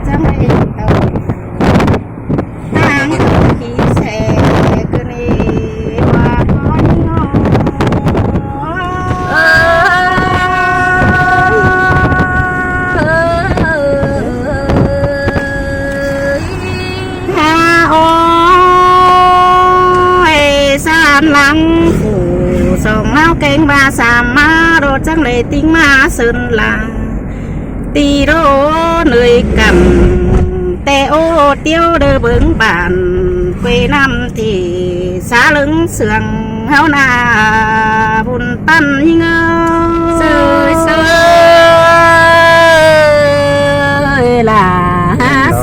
chẳng hay tàu đang khí xe cứ đi qua con ha ôi san lăng phủ sông áo kênh ba sàm má đồ chẳng lệ tính má sơn là tì đô nơi cầm tê ô tiêu đơ bướng bản quê năm thì xá lưng sườn háo na bùn tân như ngơ sơi sơi là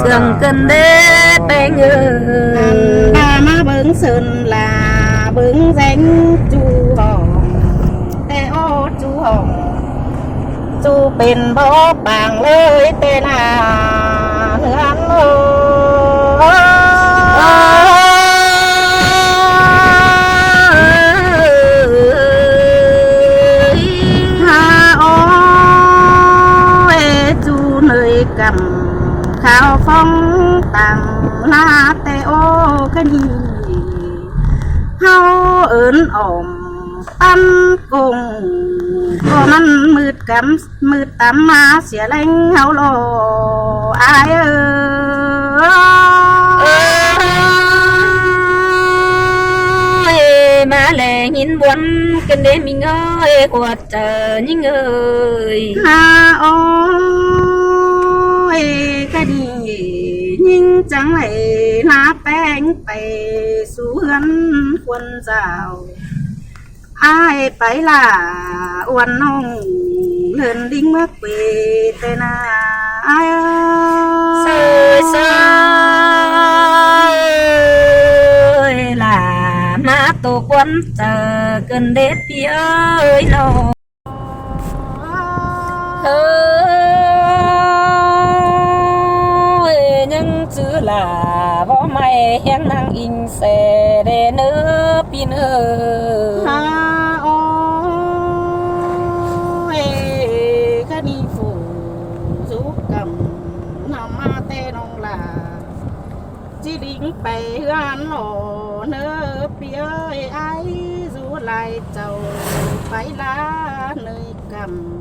sườn cân đế tay ngơ ba má bướng sơn là bướng danh chu hồng tê ô chu hồng chuเป็นบ่ปางเลยเตนาเนื้อโลฮาโอเอจูเนยกำข้าวฟองตังลาเตโอกันฮีเฮาเอิ้นอ่อมตั้นกงก็มันมืดกำมืดตำมาเสียแรงเฮาโลอายมาแลหินบวนกันเดมิงเอ้ยกวดเจอยิ่งเอ้ยฮาโอ้ยก็ดียิ่งจังเลยลาแป้งไปสู่เฮือนควรเจ้าอายไปล่ะอ้วนน้องเลื่อนดิ้งมักเปเตนาอายเซ่เซ่ล่ะมาตัวควันเจอเกินเด็ดพี่เอ้ยน้องเฮ้ยยังจื้อล่ะบ่ไม่แห้งนางอิงเสเดเนื้อพี่เนื้อchỉ định bày gan lò nơ bia ai dù lại chầu phải lá nơi cầm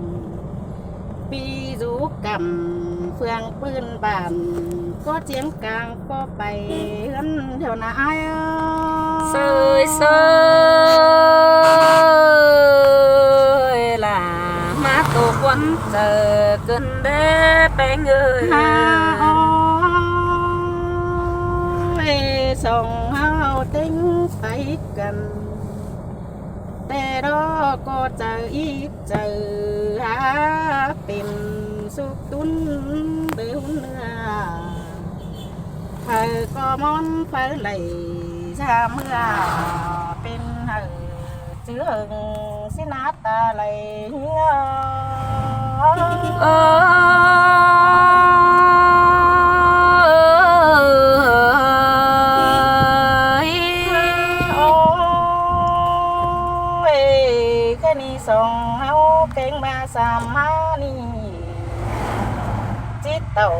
pi dù cầm phươngปืน bản có tiếng càng có bày hơn theo là ai sơi sơi là má tổ quấn giờ cơn đế bé người sông hao tính phải cầnแต่ดอก็จะอีกเจอหาเป็นสุขตุนเดือเนื้อเธอก็มอนเฝ้าไหลชาเมื่อเป็นเหอเจือหึงสินาตาไหลเหือสองเฮาเก่งมาสามมานี่จิตเต่า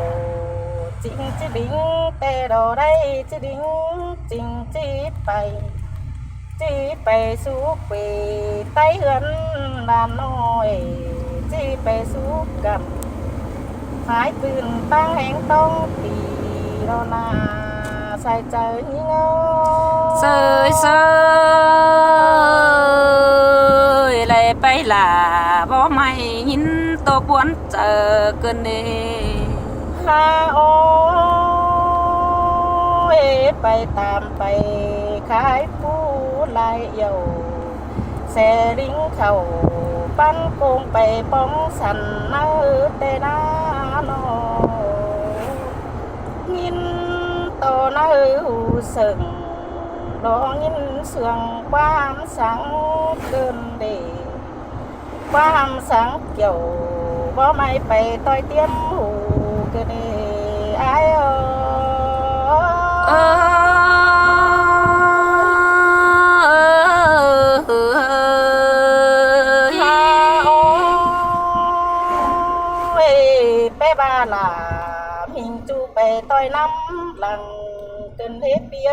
จริงจิดิ้งแต่ดอได้จิดิ้งจริงจีไปสู่ปีไต้เหือนนานน้อยจีไปสู่กับหายตื่นตั้งแหงต้องตีรอนาใส่ใจยิ่งเงาเสยlại bay là bó mày nhìn tô cuốn chờ cơn đê ha ôi bay tạm bay khai phú lại dầu xe đính khẩu bắn cùng bay bóng sẵn nơ tê na nô nhìn tô nơ hù sừng đó nhìn sương quang sáng cơn đề quang sáng kiểu bó mày phải tôi tiêm hù cái đề ai bé ba là mình chu ไปต่อยน้ำหลังเกินเฮ็ดเปีย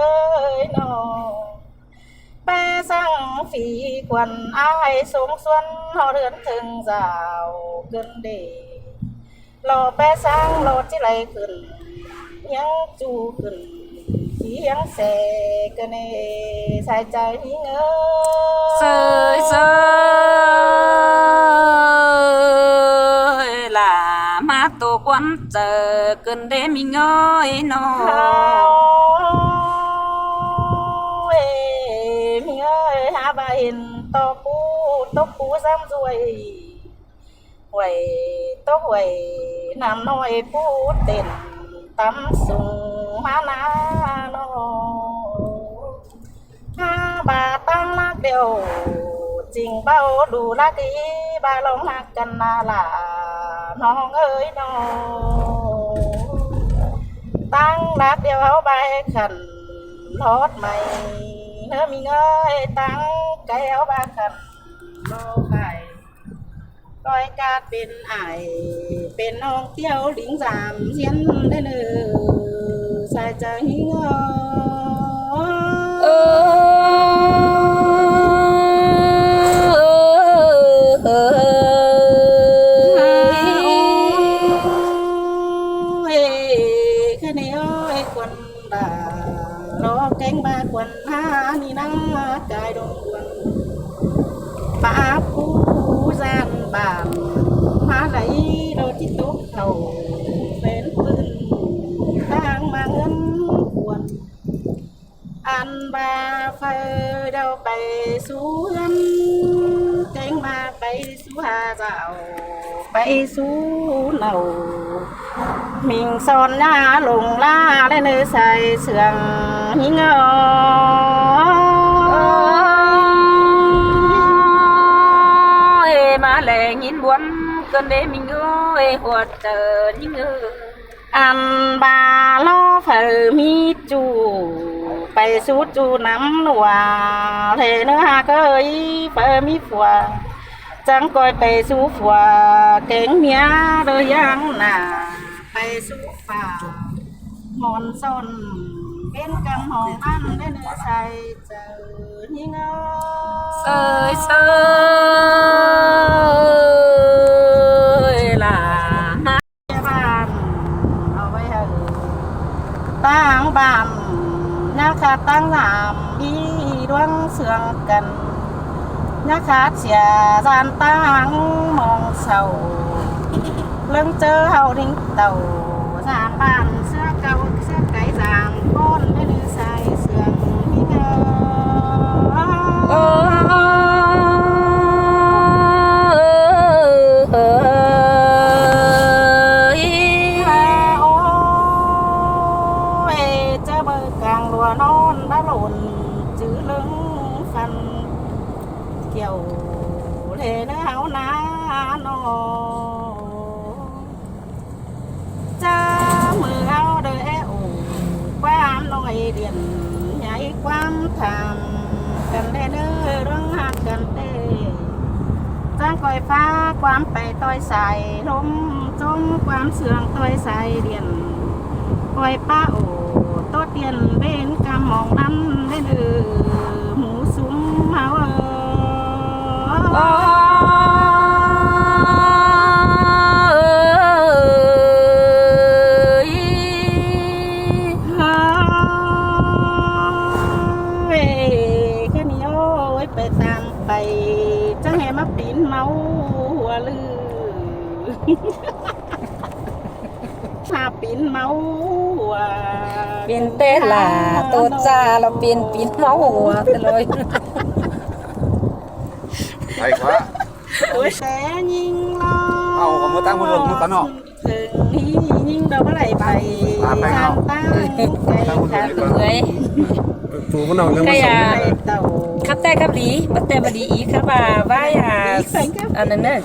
นอไปสั่งฝีควันอายสงสวนเฮาเรือนถึงสาวเกินเดรอไปสั่งรถที่ไหลขึ้นยังจูขึ้นเสียงแสกันเนใส่ใจเงเสยเสยล่ะมาตัวกวนเจอเกินได้มีเงยนอมีเอ้ยหาบาเห็นตอปูตกปูซ้ำรวยหวยตกหวยน้ำน้อยปูเต้นตำสูงมานาโนบาตั้งลักเดียวจริงเบ้าดูลักดีบาลองหักกันนาล่ะน้องเอ้ยน้องตั้งลักเดียวเอาใบขันรถใหม่เนื้อมีเงยตั้งไก่เอาใบขันโลไก่ก้อยกาดเป็นไอเป็นน้องเที่ยวหลิงสามเสียนได้เลยใส่ใจหิ้งแค่นี้ควันด่ารอแกงบาควันหานี่นั่งกายดงควันป้าผู้จานบานมาไหลโดนที่ตุ๊กเขาเป็นปืนทางมาเงินควรอันบาเฟอเดาไปสู้กันแกงมาไปสู้หาเจ้าไปสู้เหล่ามิงซอนหน้าลงล่าได้เนื้อใส่เสื่องหิ้งมาแลยินบวนเกินได้มีเงยหัวเจอยิ่งเงยอันบาล้อเผอมีจูไปสู้จูน้ำหนัวเทเนื้อหาเกยเผอมีฝัวจังก้อยไปสู้ฝัวเก่งเมียโดยยังหนาไปสู้ฝ่าหอนซ่อนเป็นกำหองอันได้เนื้อใส่เจอยิ่งเสยเสยล่ะบ้านเอาไว้ให้ตั้งบ้านนักขาตั้งสามอีดวงเสื่องกันนักขาเสียจานตั้งมองเศร้าเรื่องเจอเฮาดิ้งเต่าสามบ้านเสื้อเก่าเสื้อไก่สามก้อนได้ดื้อใส่เสื่องนี่เงนอนđã lộn chữ lưng phần kiểu thế nó áo ná nó cha mưa áo đời ủ qua nói điện nhảy quam thảm cần đê nơi răng hạt cần đê trang coi pha quamไปต้อยใส่ลมจมความเสื่องต้อยใส่เดียนคอยป้าโอตัวเตียนเบนกำมองนั้นได้เลยหมูซุ้มเมาแค่นี้โอ้ยไปตามไปจังแห่มาปีนเมาหัวลือพาปีนเมาหัวปีนเต้ล่ะตัวจ้าเราปีนเมาหัวไปเลยไปกว่าแต่ยิงล้อเอาของมือตั้งมือลงมือกันเนาะถึงนี่ยิงเราเมื่อไหร่ไปตามตั้งไก่ขาเอ้ยถูมันเอาเรื่องมาส่งครับแต่ครับดีบัดแต่บดีอีกครับว่าอย่าอันนั้นเนอะ